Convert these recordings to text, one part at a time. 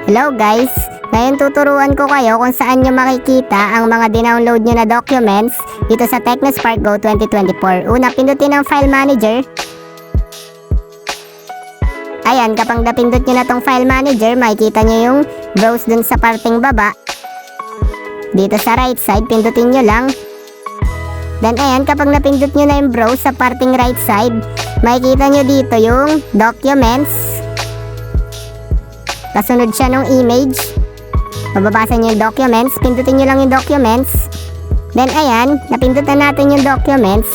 Hello guys! Ngayon tuturuan ko kayo kung saan nyo makikita ang mga dinownload nyo na documents dito sa TechnoSpark Go 2024. Una, pindutin ang File Manager. Ayan, kapag napindot nyo na tong File Manager, makikita nyo yung browse dun sa parting baba. Dito sa right side, pindutin nyo lang. Then ayan, kapag napindot nyo na yung browse sa parting right side, makikita nyo dito yung documents. Kasunod siya ng image. Mababasa nyo yung documents. Pindutin nyo lang yung documents. Then ayan, napindot na natin yung documents.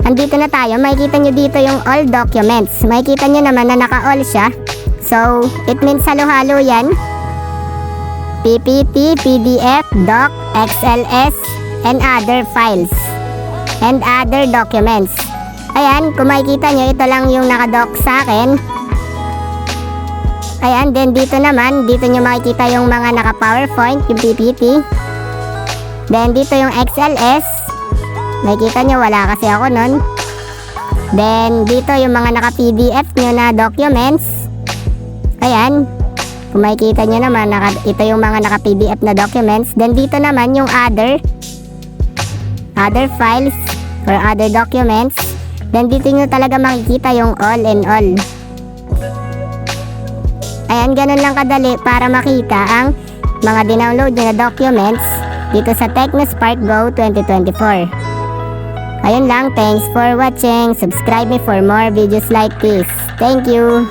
Andito na tayo. Makikita nyo dito yung all documents. Makikita nyo naman na naka-all siya. So, it means halo-halo yan. PPT, PDF, Doc, XLS, and other files. And other documents. Ayan, kung makikita nyo, ito lang yung naka-doc sa akin. Ayan, then dito naman, dito nyo makikita yung mga naka-PowerPoint, yung PPT. Then dito yung XLS. Makikita nyo, wala kasi ako nun. Then dito yung mga naka-PDF nyo na documents. Ayan, kung makikita nyo naman, ito yung mga naka-PDF na documents. Then dito naman yung other files or other documents. Then dito nyo talaga makikita yung all and all. Ayan, ganun lang kadali para makita ang mga dinownload nyo na documents dito sa TechnoSpark Go 2024. Ayun lang, thanks for watching. Subscribe me for more videos like this. Thank you!